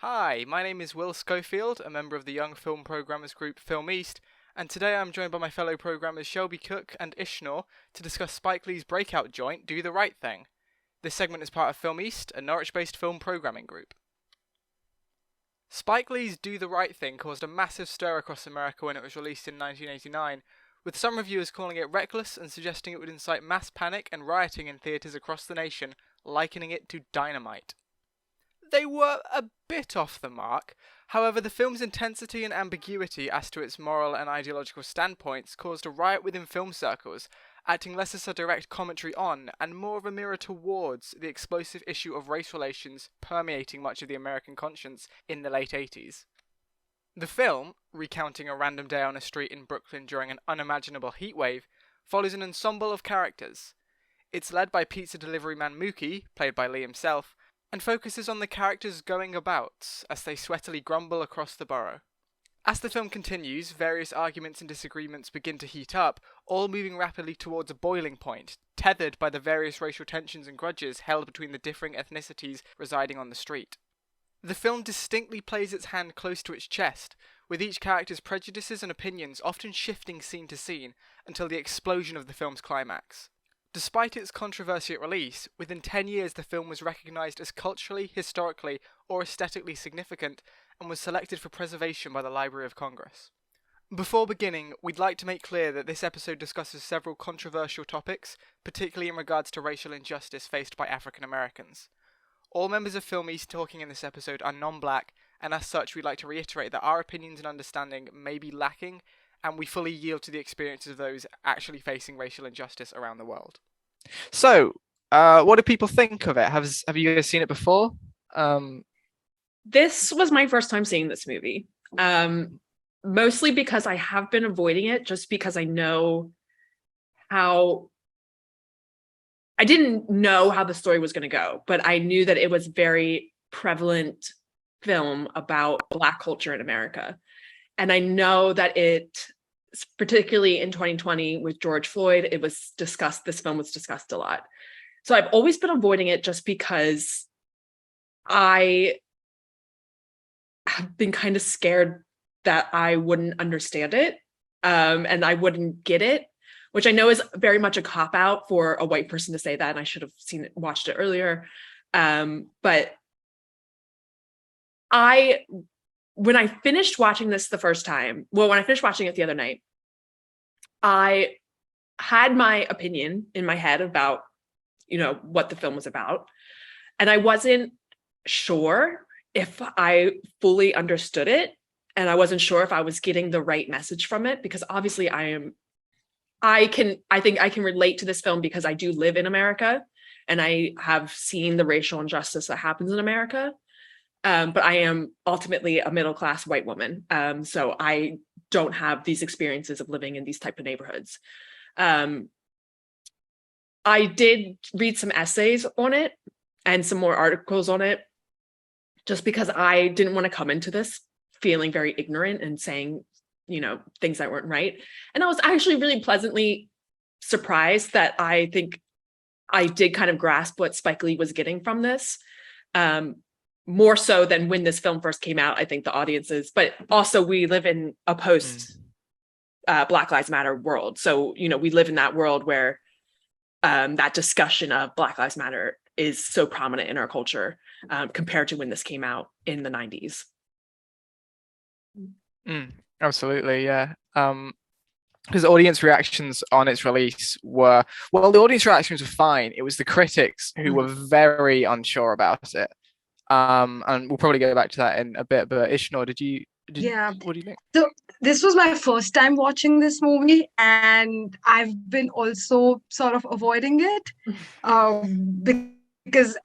Hi, my name is Will Schofield, a member of the Young Film Programmers group Film East, and today I'm joined by my fellow programmers Shelby Cook and Ishnor to discuss Spike Lee's breakout joint, Do the Right Thing. This segment is part of Film East, a Norwich-based film programming group. Spike Lee's Do the Right Thing caused a massive stir across America when it was released in 1989, with some reviewers calling it reckless and suggesting it would incite mass panic and rioting in theatres across the nation, likening it to dynamite. They were a bit off the mark. However, the film's intensity and ambiguity as to its moral and ideological standpoints caused a riot within film circles, acting less as a direct commentary on, and more of a mirror towards, the explosive issue of race relations permeating much of the American conscience in the late 80s. The film, recounting a random day on a street in Brooklyn during an unimaginable heatwave, follows an ensemble of characters. It's led by pizza delivery man Mookie, played by Lee himself, and focuses on the characters going about as they sweatily grumble across the borough. As the film continues, various arguments and disagreements begin to heat up, all moving rapidly towards a boiling point, tethered by the various racial tensions and grudges held between the differing ethnicities residing on the street. The film distinctly plays its hand close to its chest, with each character's prejudices and opinions often shifting scene to scene until the explosion of the film's climax. Despite its controversy at release, within 10 years the film was recognised as culturally, historically, or aesthetically significant and was selected for preservation by the Library of Congress. Before beginning, we'd like to make clear that this episode discusses several controversial topics, particularly in regards to racial injustice faced by African Americans. All members of Film East talking in this episode are non-black, and as such we'd like to reiterate that our opinions and understanding may be lacking, and we fully yield to the experiences of those actually facing racial injustice around the world. So, what do people think of it? Have you guys seen it before? This was my first time seeing this movie. Mostly because I have been avoiding it just because I know how... I didn't know how the story was going to go, but I knew that it was very prevalent film about Black culture in America. And I know that it, particularly in 2020 with George Floyd, this film was discussed a lot. So I've always been avoiding it just because I have been kind of scared that I wouldn't understand it, and I wouldn't get it, which I know is very much a cop-out for a white person to say that, and I should have watched it earlier. But when I finished watching this the first time, when I finished watching it the other night, I had my opinion in my head about, what the film was about. And I wasn't sure if I fully understood it. And I wasn't sure if I was getting the right message from it, because obviously I think I can relate to this film because I do live in America and I have seen the racial injustice that happens in America. But I am ultimately a middle-class white woman. So I don't have these experiences of living in these type of neighborhoods. I did read some essays on it and some more articles on it, just because I didn't want to come into this feeling very ignorant and saying, things that weren't right. And I was actually really pleasantly surprised that I think I did kind of grasp what Spike Lee was getting from this. More so than when this film first came out, I think the audiences, but also we live in a post Black Lives Matter world. So, we live in that world where that discussion of Black Lives Matter is so prominent in our culture compared to when this came out in the 90s. Absolutely, yeah. Because audience reactions on its release the audience reactions were fine. It was the critics who were very unsure about it. And we'll probably go back to that in a bit, but Ishnor, what do you think? So this was my first time watching this movie, and I've been also sort of avoiding it because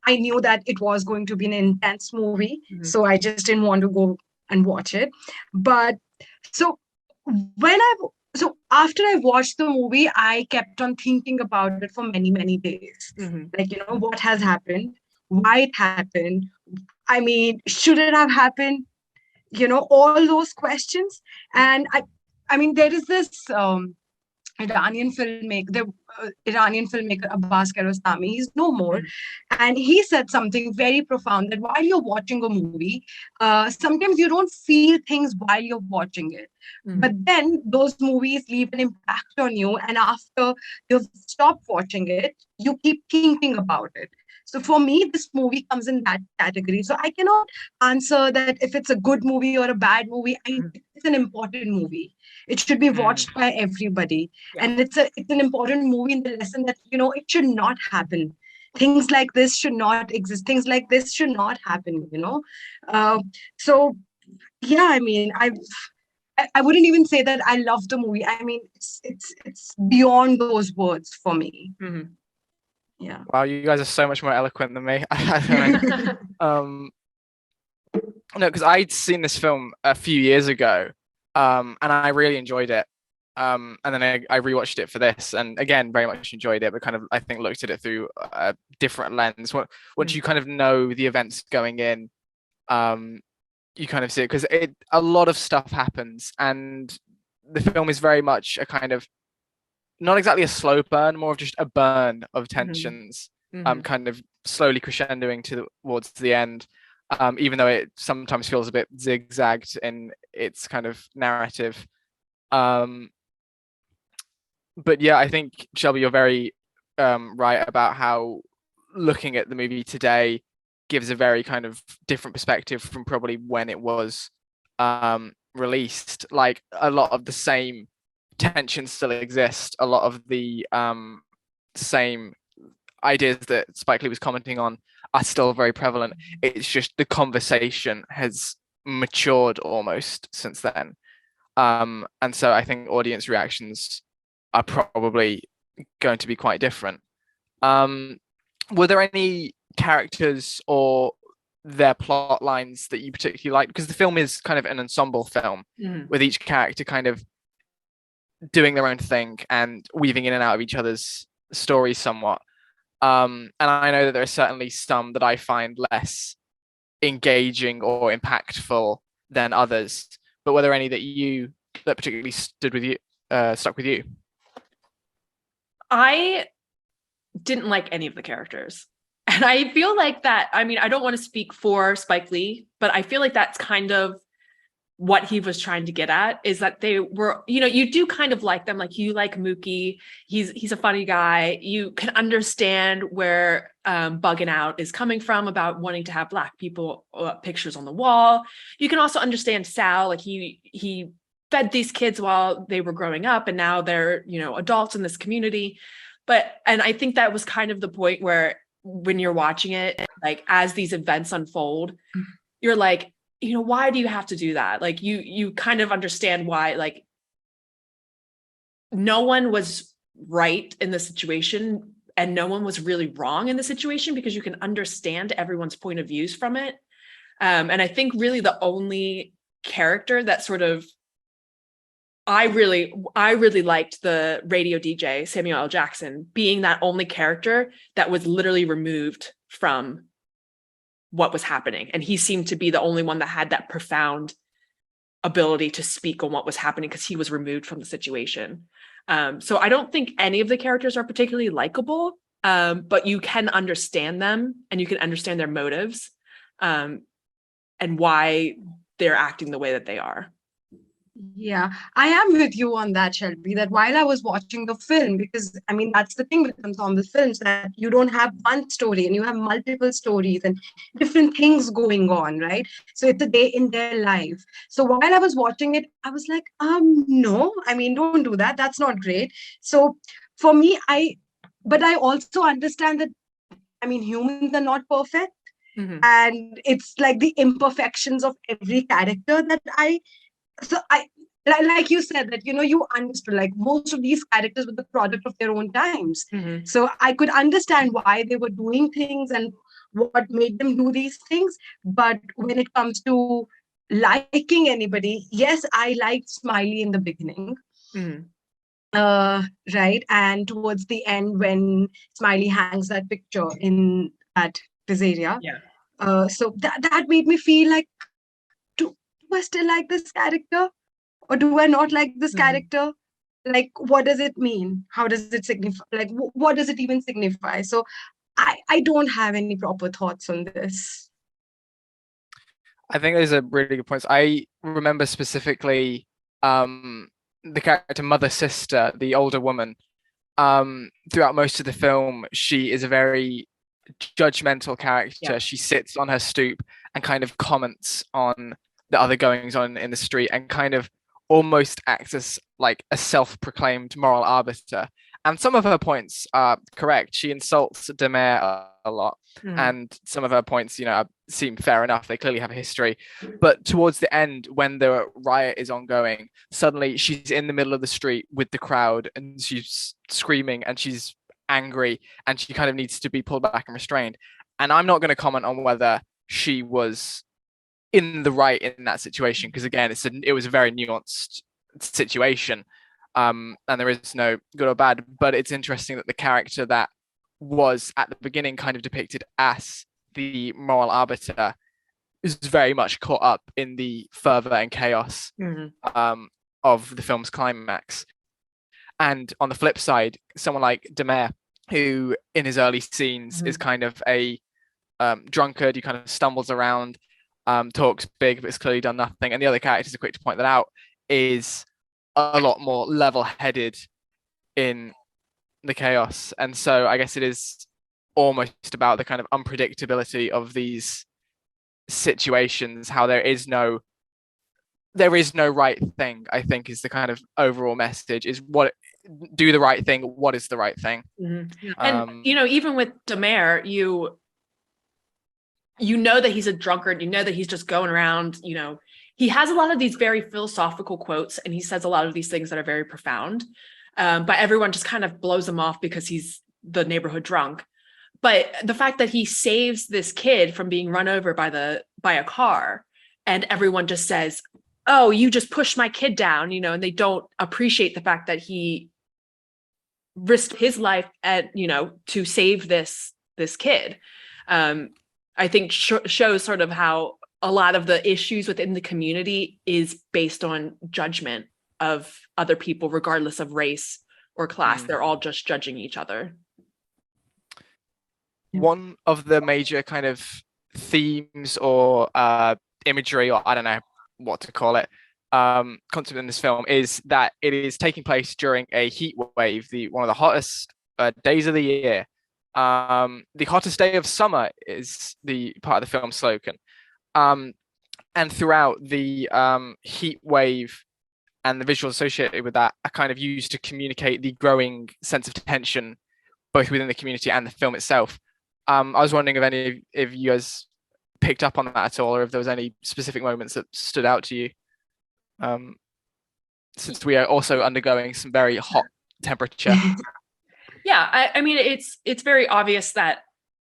I knew that it was going to be an intense movie, so I just didn't want to go and watch it. But so after I watched the movie, I kept on thinking about it for many, many days. What has happened? Why it happened? I mean, should it have happened? All those questions. And I mean, there is this Iranian filmmaker Abbas Kiarostami. He's no more, and he said something very profound that while you're watching a movie, sometimes you don't feel things while you're watching it, but then those movies leave an impact on you, and after you've stopped watching it, you keep thinking about it. So for me, this movie comes in that category. So I cannot answer that if it's a good movie or a bad movie. It's an important movie. It should be watched by everybody. Yeah. And it's an important movie in the lesson that, it should not happen. Things like this should not exist. Things like this should not happen. So, yeah, I mean, I wouldn't even say that I love the movie. I mean, it's beyond those words for me. Yeah. Wow, you guys are so much more eloquent than me. I don't know. No, because I'd seen this film a few years ago, and I really enjoyed it. And then I rewatched it for this, and again, very much enjoyed it, but kind of I think looked at it through a different lens. Once you kind of know the events going in, you kind of see it because a lot of stuff happens, and the film is very much a kind of not exactly a slow burn, more of just a burn of tensions, kind of slowly crescendoing towards the end. Even though it sometimes feels a bit zigzagged in its kind of narrative. But yeah, I think, Shelby, you're very right about how looking at the movie today gives a very kind of different perspective from probably when it was released. Like a lot of the same tensions still exist. A lot of the same ideas that Spike Lee was commenting on are still very prevalent. It's just the conversation has matured almost since then. And so I think audience reactions are probably going to be quite different. Were there any characters or their plot lines that you particularly liked? Because the film is kind of an ensemble film with each character kind of doing their own thing and weaving in and out of each other's stories somewhat. And I know that there are certainly some that I find less engaging or impactful than others. But were there any that particularly stuck with you? I didn't like any of the characters. And I feel like that, I mean, I don't want to speak for Spike Lee, but I feel like that's kind of what he was trying to get at, is that they were, you do kind of like them. Like you like Mookie. He's a funny guy. You can understand where Bugging Out is coming from about wanting to have Black people pictures on the wall. You can also understand Sal. Like he fed these kids while they were growing up, and now they're, adults in this community. And I think that was kind of the point where when you're watching it, like as these events unfold, you're like, why do you have to do that? Like you kind of understand why, like no one was right in the situation and no one was really wrong in the situation, because you can understand everyone's point of views from it. And I think really the only character that sort of, I really liked the radio DJ, Samuel L. Jackson, being that only character that was literally removed from what was happening. And he seemed to be the only one that had that profound ability to speak on what was happening, because he was removed from the situation. So I don't think any of the characters are particularly likable, but you can understand them and you can understand their motives and why they're acting the way that they are. Yeah, I am with you on that, Shelby, that while I was watching the film, because I mean, that's the thing with ensemble films, that you don't have one story and you have multiple stories and different things going on, right? So it's a day in their life. So while I was watching it, I was like, no, I mean, don't do that. That's not great. So for me, but I also understand that, I mean, humans are not perfect. And it's like the imperfections of every character that like you said, that you understood, like most of these characters were the product of their own times. So I could understand why they were doing things and what made them do these things. But when it comes to liking anybody, yes, I liked Smiley in the beginning. Right, and towards the end when Smiley hangs that picture in that pizzeria, so that made me feel like, do I still like this character, or do I not like this character? like, what does it mean? How does it signify? Like, what does it even signify? So I don't have any proper thoughts on this. I think those are really good points. I remember specifically the character mother sister, the older woman. Throughout most of the film, she is a very judgmental character. Yeah. She sits on her stoop and kind of comments on the other goings on in the street and kind of almost acts as like a self-proclaimed moral arbiter. And some of her points are correct. She insults Demare a lot, and some of her points, seem fair enough. They clearly have a history. But towards the end, when the riot is ongoing, suddenly she's in the middle of the street with the crowd and she's screaming and she's angry and she kind of needs to be pulled back and restrained. And I'm not going to comment on whether she was in the right in that situation, because again, it was a very nuanced situation. And there is no good or bad, but it's interesting that the character that was at the beginning kind of depicted as the moral arbiter is very much caught up in the fervor and chaos of the film's climax. And on the flip side, someone like Demare, who in his early scenes is kind of a drunkard, he kind of stumbles around, talks big, but has clearly done nothing. And the other characters are quick to point that out, is a lot more level-headed in the chaos. And so I guess it is almost about the kind of unpredictability of these situations, how there is no right thing, I think, is the kind of overall message, is do the right thing. What is the right thing? And even with Demare, you know that he's a drunkard, you know that he's just going around, he has a lot of these very philosophical quotes and he says a lot of these things that are very profound, but everyone just kind of blows him off because he's the neighborhood drunk. But the fact that he saves this kid from being run over by a car, and everyone just says, oh, you just pushed my kid down, and they don't appreciate the fact that he risked his life to save this kid. I think shows sort of how a lot of the issues within the community is based on judgment of other people, regardless of race or class. They're all just judging each other. One of the major kind of themes or imagery, or I don't know what to call it, concept in this film is that it is taking place during a heat wave, one of the hottest days of the year. The hottest day of summer is the part of the film's slogan. And throughout, the heat wave and the visuals associated with that are kind of used to communicate the growing sense of tension, both within the community and the film itself. I was wondering if any of you guys picked up on that at all, or if there was any specific moments that stood out to you, since we are also undergoing some very hot temperature. Yeah, I mean, it's very obvious that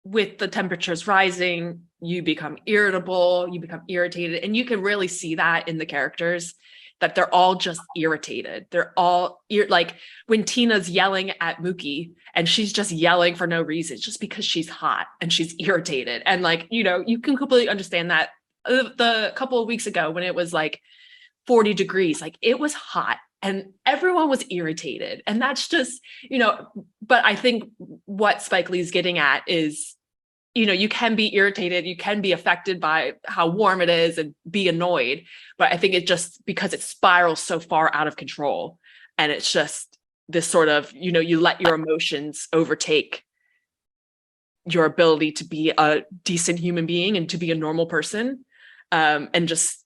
with the temperatures rising, you become irritable, you become irritated, and you can really see that in the characters, that they're all just irritated. They're all like when Tina's yelling at Mookie and she's just yelling for no reason, just because she's hot and she's irritated. And you can completely understand that. The couple of weeks ago when it was like 40 degrees, like it was hot and everyone was irritated. And that's just, but I think what Spike Lee's getting at is, you can be irritated, you can be affected by how warm it is and be annoyed. But I think it just, because it spirals so far out of control, and it's just this sort of, you let your emotions overtake your ability to be a decent human being and to be a normal person. And just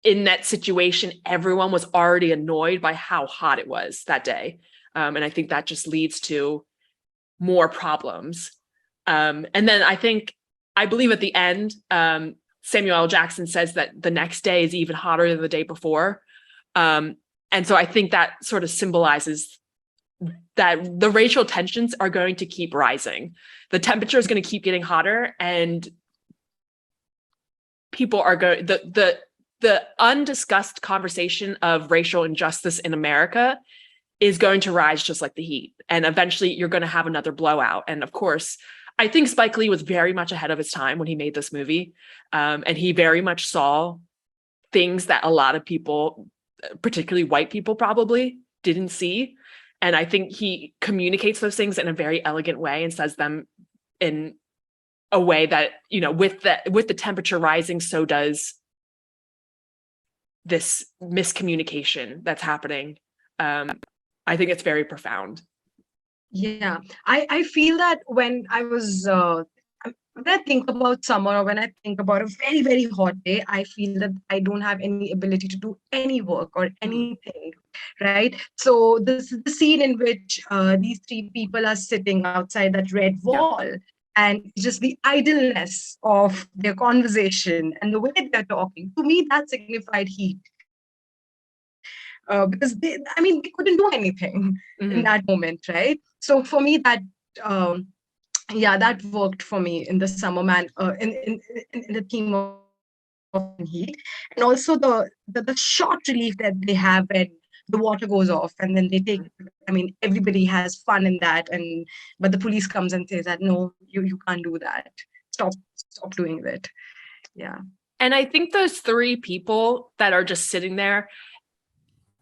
in that situation, everyone was already annoyed by how hot it was that day. And I think that just leads to more problems. And then I believe at the end, Samuel L. Jackson says that the next day is even hotter than the day before. And so I think that sort of symbolizes that the racial tensions are going to keep rising. The temperature is going to keep getting hotter, and people are going, the undiscussed conversation of racial injustice in America is going to rise just like the heat. And eventually you're going to have another blowout. And of course, I think Spike Lee was very much ahead of his time when he made this movie. And he very much saw things that a lot of people, particularly white people, probably didn't see. And I think he communicates those things in a very elegant way and says them in a way that, with the temperature rising, so does this miscommunication that's happening. I think it's very profound. Yeah, I feel that when I think about summer, or when I think about a very, very hot day, I feel that I don't have any ability to do any work or anything, right? So this is the scene in which these three people are sitting outside that red wall, and just the idleness of their conversation and the way they're talking. To me, that signified heat. Because they couldn't do anything in that moment, right? So for me, that that worked for me in the summer man, in the theme of heat, and also the short relief that they have when the water goes off, and then they take. Everybody has fun in that, but the police comes and says that no, you can't do that. Stop doing that. Yeah. And I think those three people that are just sitting there,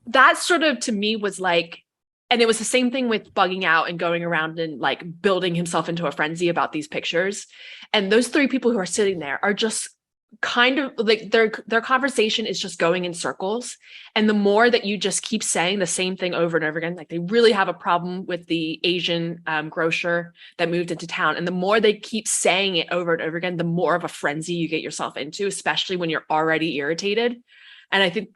that sort of, to me, was like, and it was the same thing with bugging out and going around and like building himself into a frenzy about these pictures. And those three people who are sitting there are just kind of like their conversation is just going in circles. And the more that you just keep saying the same thing over and over again, like they really have a problem with the Asian grocer that moved into town. And the more they keep saying it over and over again, the more of a frenzy you get yourself into, especially when you're already irritated. And I think,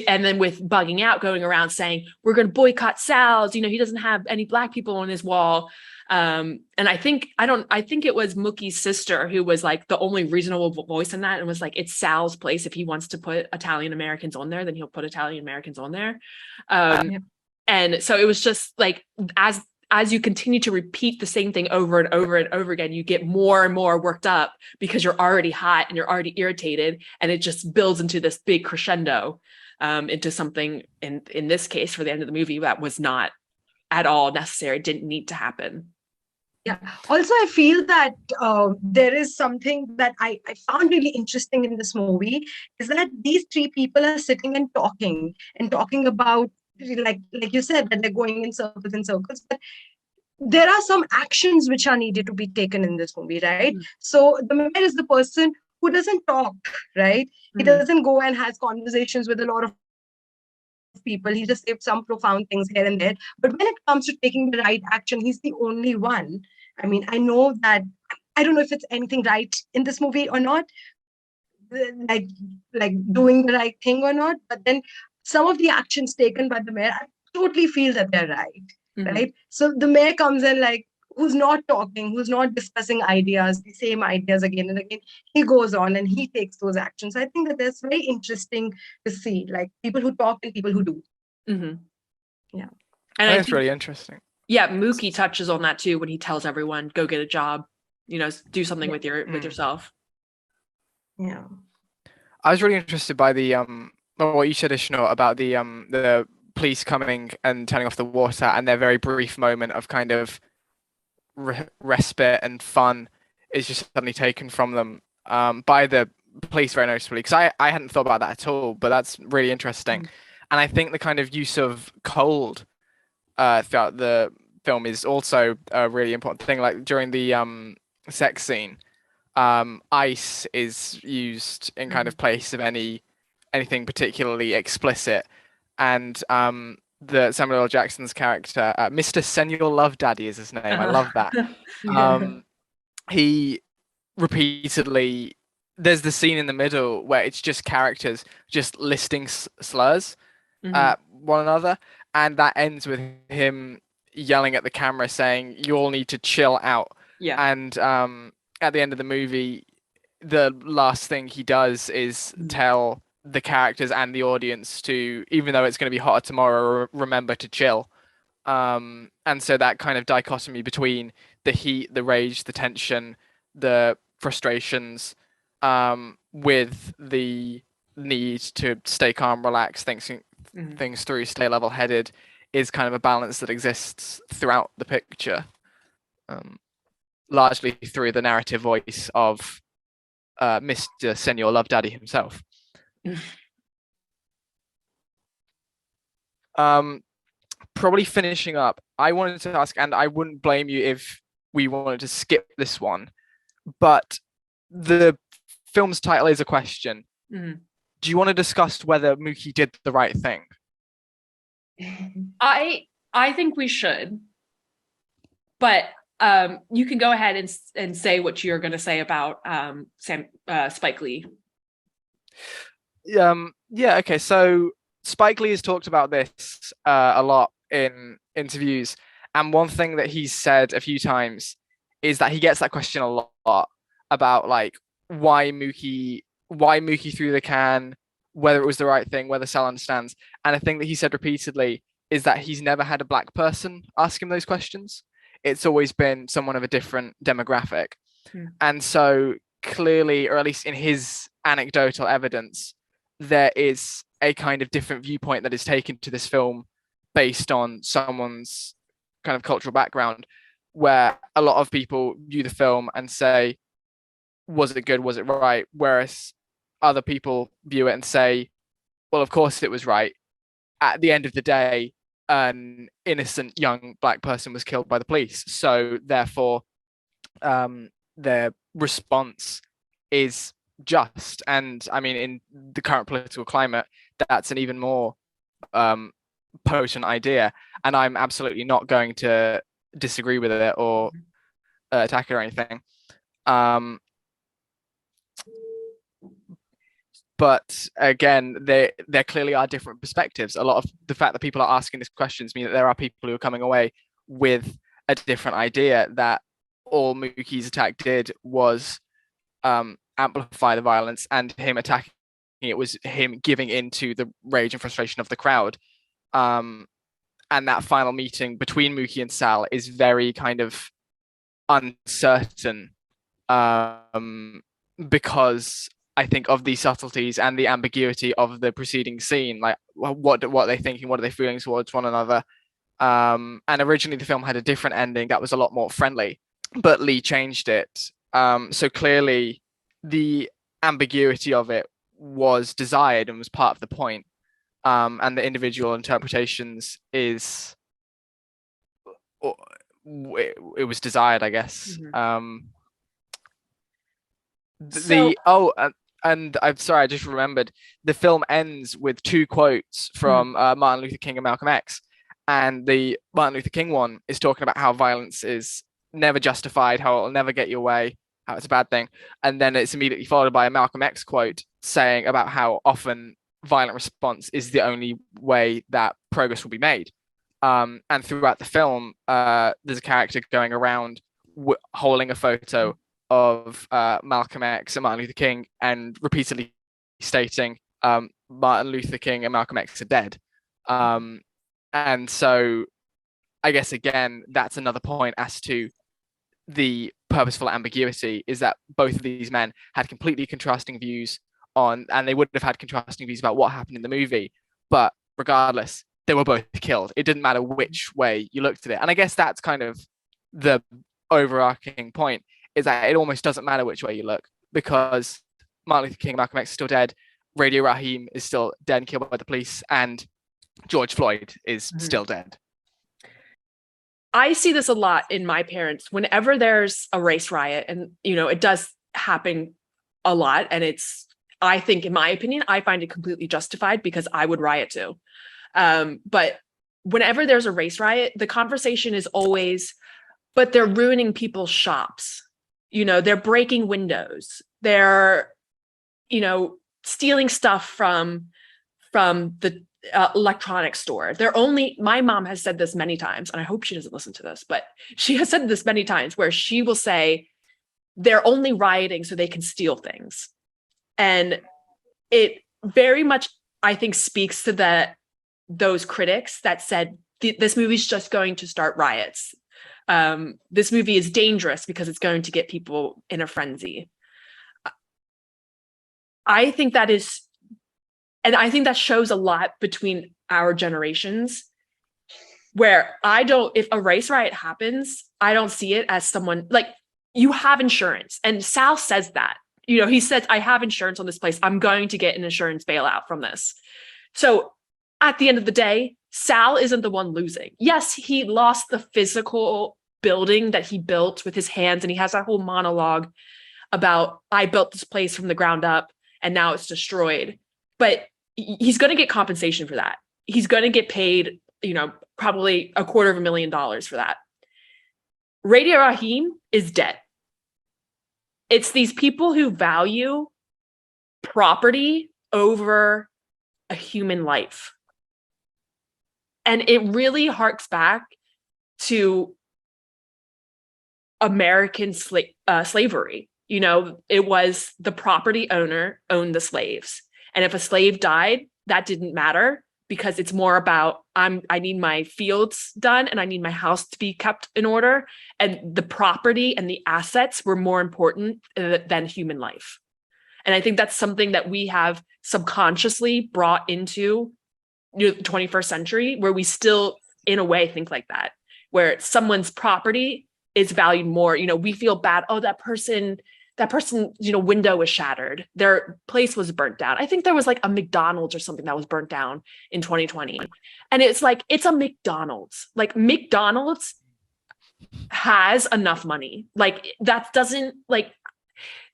and then with bugging out, going around saying, we're going to boycott Sal's, he doesn't have any Black people on his wall. And I think it was Mookie's sister who was like the only reasonable voice in that, and was like, it's Sal's place. If he wants to put Italian Americans on there, then he'll put Italian Americans on there. And so it was just like, as you continue to repeat the same thing over and over and over again, you get more and more worked up because you're already hot and you're already irritated, and it just builds into this big crescendo, into something in this case for the end of the movie that was not at all necessary, didn't need to happen. Yeah. Also, I feel that there is something that I found really interesting in this movie, is that these three people are sitting and talking about, like you said, that they're going in circles and circles, but there are some actions which are needed to be taken in this movie, right? So the mayor is the person who doesn't talk, right? He doesn't go and has conversations with a lot of people. He just says some profound things here and there. But when it comes to taking the right action, he's the only one. I know that, I don't know if it's anything right in this movie or not, like doing the right thing or not. But then some of the actions taken by the mayor, I totally feel that they're right, right? So the mayor comes in, like, who's not talking, who's not discussing ideas, the same ideas again and again. He goes on and he takes those actions. I think that that's very interesting to see, like people who talk and people who do. Yeah. And that's really interesting. Yeah, Mookie touches on that too when he tells everyone, go get a job, do something with yourself. Yeah. I was really interested by the what you said, Ishnaw, about the police coming and turning off the water, and their very brief moment of kind of respite and fun is just suddenly taken from them by the police very noticeably, because I hadn't thought about that at all, but that's really interesting. And I think the kind of use of cold throughout the film is also a really important thing. Like during the sex scene, ice is used in kind of place of anything particularly explicit, and the Samuel L. Jackson's character, Mr. Senor Love Daddy is his name. I love that. He repeatedly, there's the scene in the middle where it's just characters just listing slurs at one another, and that ends with him yelling at the camera saying, you all need to chill out. And at the end of the movie, the last thing he does is tell the characters and the audience to, even though it's going to be hotter tomorrow, remember to chill. And so that kind of dichotomy between the heat, the rage, the tension, the frustrations, with the need to stay calm, relax, things through, stay level-headed, is kind of a balance that exists throughout the picture, largely through the narrative voice of Mr. Senor Love Daddy himself. probably finishing up, I wanted to ask, and I wouldn't blame you if we wanted to skip this one, but the film's title is a question. Mhm. Do you want to discuss whether Mookie did the right thing? I think we should, but you can go ahead and say what you're going to say about Spike Lee. Yeah, okay. So Spike Lee has talked about this a lot in interviews, and one thing that he's said a few times is that he gets that question a lot about like why Mookie threw the can, whether it was the right thing, whether Sal understands. And a thing that he said repeatedly is that he's never had a black person ask him those questions. It's always been someone of a different demographic. And so clearly, or at least in his anecdotal evidence, there is a kind of different viewpoint that is taken to this film based on someone's kind of cultural background, where a lot of people view the film and say, was it good? Was it right? Whereas other people view it and say, well, of course it was right. At the end of the day, an innocent young black person was killed by the police. So therefore, their response is just. And I mean, in the current political climate, that's an even more potent idea. And I'm absolutely not going to disagree with it or attack it or anything. But again, there clearly are different perspectives. A lot of the fact that people are asking these questions mean that there are people who are coming away with a different idea that all Mookie's attack did was amplify the violence, and him attacking it was him giving into the rage and frustration of the crowd. And that final meeting between Mookie and Sal is very kind of uncertain because I think of the subtleties and the ambiguity of the preceding scene, like what are they thinking, what are they feeling towards one another. And originally the film had a different ending that was a lot more friendly, but Lee changed it. So clearly the ambiguity of it was desired and was part of the point. And the individual interpretations is it was desired, I guess. And I'm sorry, I just remembered the film ends with two quotes from Martin Luther King and Malcolm X. And the Martin Luther King one is talking about how violence is never justified, how it'll never get your way, how it's a bad thing. And then it's immediately followed by a Malcolm X quote saying about how often violent response is the only way that progress will be made. And throughout the film, there's a character going around holding a photo of Malcolm X and Martin Luther King and repeatedly stating Martin Luther King and Malcolm X are dead. And so I guess, again, that's another point as to the purposeful ambiguity, is that both of these men had completely contrasting views on, and they would have had contrasting views about what happened in the movie. But regardless, they were both killed. It didn't matter which way you looked at it. And I guess that's kind of the overarching point, is that it almost doesn't matter which way you look, because Martin Luther King and Malcolm X is still dead, Radio Raheem is still dead and killed by the police, and George Floyd is still dead. I see this a lot in my parents. Whenever there's a race riot, and it does happen a lot, and I think, in my opinion, I find it completely justified because I would riot too. But whenever there's a race riot, the conversation is always, but they're ruining people's shops. They're breaking windows. They're, stealing stuff from the electronics store. My mom has said this many times, and I hope she doesn't listen to this, but she has said this many times, where she will say they're only rioting so they can steal things. And it very much, I think, speaks to those critics that said this movie's just going to start riots. This movie is dangerous because it's going to get people in a frenzy. I think that is, and I think that shows a lot between our generations, where if a race riot happens, I don't see it as someone like, you have insurance. And Sal says that, he says, I have insurance on this place. I'm going to get an insurance bailout from this. So at the end of the day, Sal isn't the one losing. Yes, he lost the physical building that he built with his hands, and he has that whole monologue about, I built this place from the ground up and now it's destroyed. But he's going to get compensation for that. He's going to get paid, probably $250,000 for that. Radio Rahim is dead. It's these people who value property over a human life. And it really harks back to American slavery. It was the property owner owned the slaves. And if a slave died, that didn't matter, because it's more about, I need my fields done and I need my house to be kept in order. And the property and the assets were more important than human life. And I think that's something that we have subconsciously brought into the 21st century, where we still, in a way, think like that, where someone's property is valued more. We feel bad. Oh, that person, window was shattered. Their place was burnt down. I think there was like a McDonald's or something that was burnt down in 2020. And it's like, it's a McDonald's. Like, McDonald's has enough money. Like, that doesn't, like,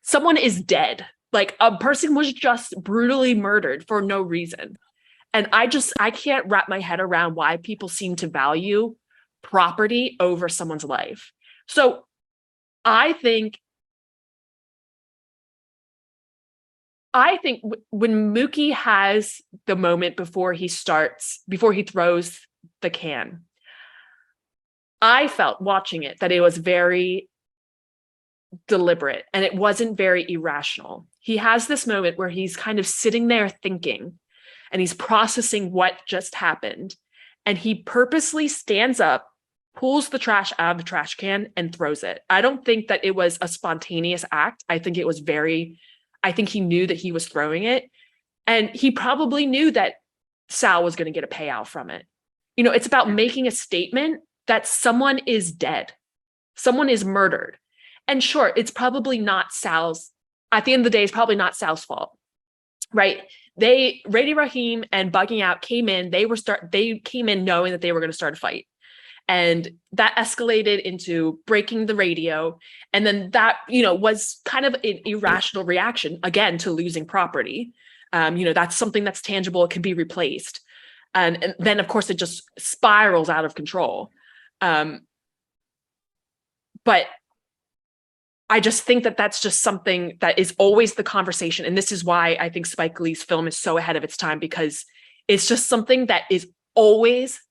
someone is dead. Like, a person was just brutally murdered for no reason. And I can't wrap my head around why people seem to value property over someone's life. So I think when Mookie has the moment before he throws the can, I felt watching it that it was very deliberate and it wasn't very irrational. He has this moment where he's kind of sitting there thinking, and he's processing what just happened. And he purposely stands up, pulls the trash out of the trash can, and throws it. I don't think that it was a spontaneous act. I think he knew that he was throwing it. And he probably knew that Sal was going to get a payout from it. It's about making a statement that someone is dead. Someone is murdered. And sure, it's probably not Sal's, at the end of the day, it's probably not Sal's fault, right? Radio Rahim and Bugging Out came in, they came in knowing that they were going to start a fight. And that escalated into breaking the radio. And then that, was kind of an irrational reaction, again, to losing property. That's something that's tangible. It can be replaced. And then, of course, it just spirals out of control. But I just think that that's just something that is always the conversation. And this is why I think Spike Lee's film is so ahead of its time, because it's just something that is always,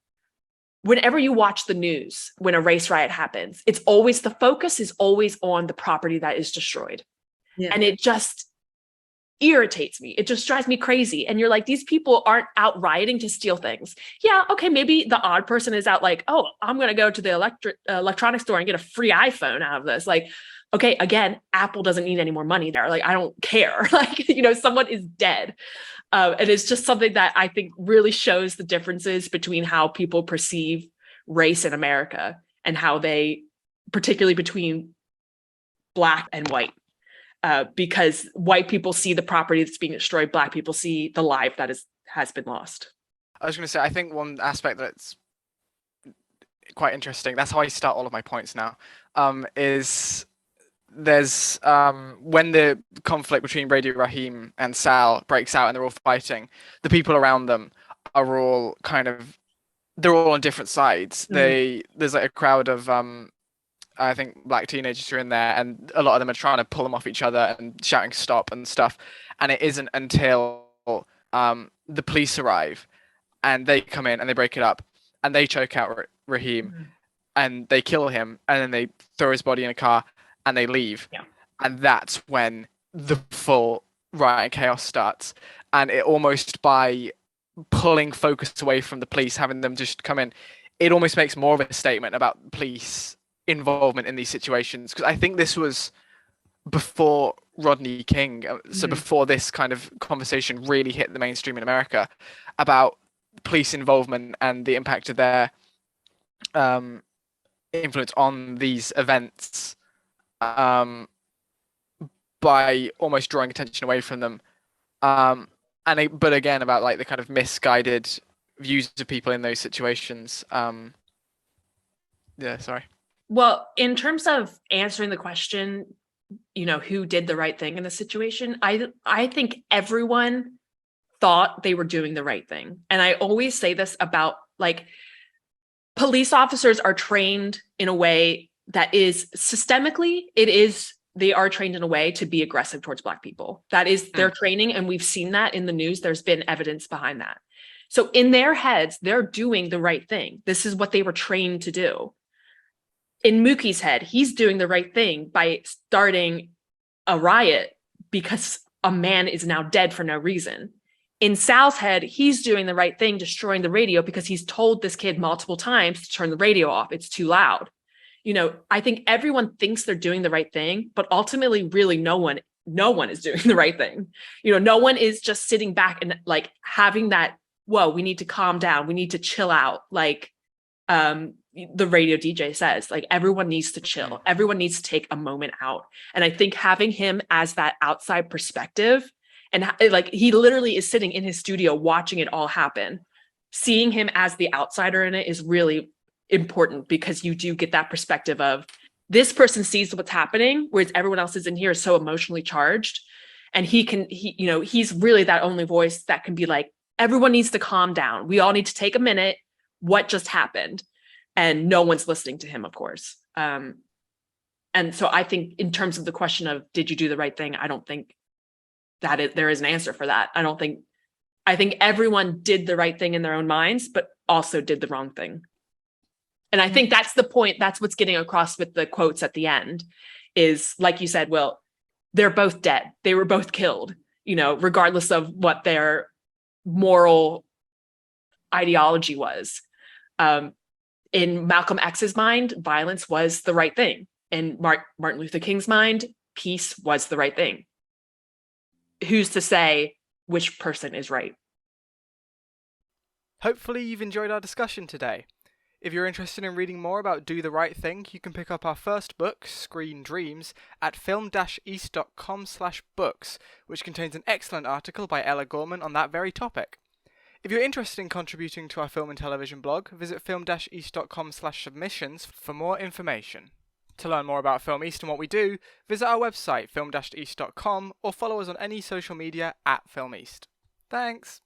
whenever you watch the news, when a race riot happens, it's always, the focus is always on the property that is destroyed. Yeah. And it just irritates me. It just drives me crazy. And you're like, these people aren't out rioting to steal things. Yeah, okay, maybe the odd person is out like, oh, I'm going to go to the electronics store and get a free iPhone out of this. Like, okay, again, Apple doesn't need any more money there. Like, I don't care. Like, someone is dead. And it's just something that I think really shows the differences between how people perceive race in America and how they, particularly between Black and white. Because white people see the property that's being destroyed, Black people see the life that has been lost. I was going to say, I think one aspect that's quite interesting, that's how I start all of my points now, is there's when the conflict between Radio Rahim and Sal breaks out and they're all fighting, the people around them are all they're all on different sides. Mm-hmm. There's like a crowd of I think Black teenagers who are in there, and a lot of them are trying to pull them off each other and shouting stop and stuff. And it isn't until the police arrive and they come in and they break it up and they choke out Rahim. Mm-hmm. And they kill him, and then they throw his body in a car and they leave. Yeah. And that's when the full riot and chaos starts. And it almost, by pulling focus away from the police, having them just come in, it almost makes more of a statement about police involvement in these situations. Because I think this was before Rodney King, so before this kind of conversation really hit the mainstream in America about police involvement and the impact of their influence on these events, by almost drawing attention away from them, but again about like the kind of misguided views of people in those situations. Yeah, sorry. Well, in terms of answering the question, who did the right thing in the situation, I think everyone thought they were doing the right thing. And I always say this about, like, police officers are trained in a way that is systemically, they are trained in a way to be aggressive towards Black people. That is their training. And we've seen that in the news. There's been evidence behind that. So in their heads, they're doing the right thing. This is what they were trained to do. In Mookie's head, he's doing the right thing by starting a riot because a man is now dead for no reason. In Sal's head, he's doing the right thing, destroying the radio because he's told this kid multiple times to turn the radio off. It's too loud. I think everyone thinks they're doing the right thing, but ultimately, really, no one is doing the right thing. No one is just sitting back and, like, having that, whoa, we need to calm down. We need to chill out. Like, the radio DJ says, like, everyone needs to chill. Everyone needs to take a moment out. And I think having him as that outside perspective, and like, he literally is sitting in his studio watching it all happen. Seeing him as the outsider in it is really important, because you do get that perspective of, this person sees what's happening, whereas everyone else is in here is so emotionally charged. And he's really that only voice that can be like, everyone needs to calm down. We all need to take a minute. What just happened? And no one's listening to him, of course. And so I think, in terms of the question of, did you do the right thing? I don't think there is an answer for that. I think everyone did the right thing in their own minds, but also did the wrong thing. And I think that's the point. That's what's getting across with the quotes at the end, is, like you said, Will, they're both dead. They were both killed, regardless of what their moral ideology was. In Malcolm X's mind, violence was the right thing. In Martin Luther King's mind, peace was the right thing. Who's to say which person is right? Hopefully you've enjoyed our discussion today. If you're interested in reading more about Do the Right Thing, you can pick up our first book, Screen Dreams, at film-east.com/books, which contains an excellent article by Ella Gorman on that very topic. If you're interested in contributing to our film and television blog, visit film-east.com/submissions for more information. To learn more about Film East and what we do, visit our website, film-east.com, or follow us on any social media at Film East. Thanks!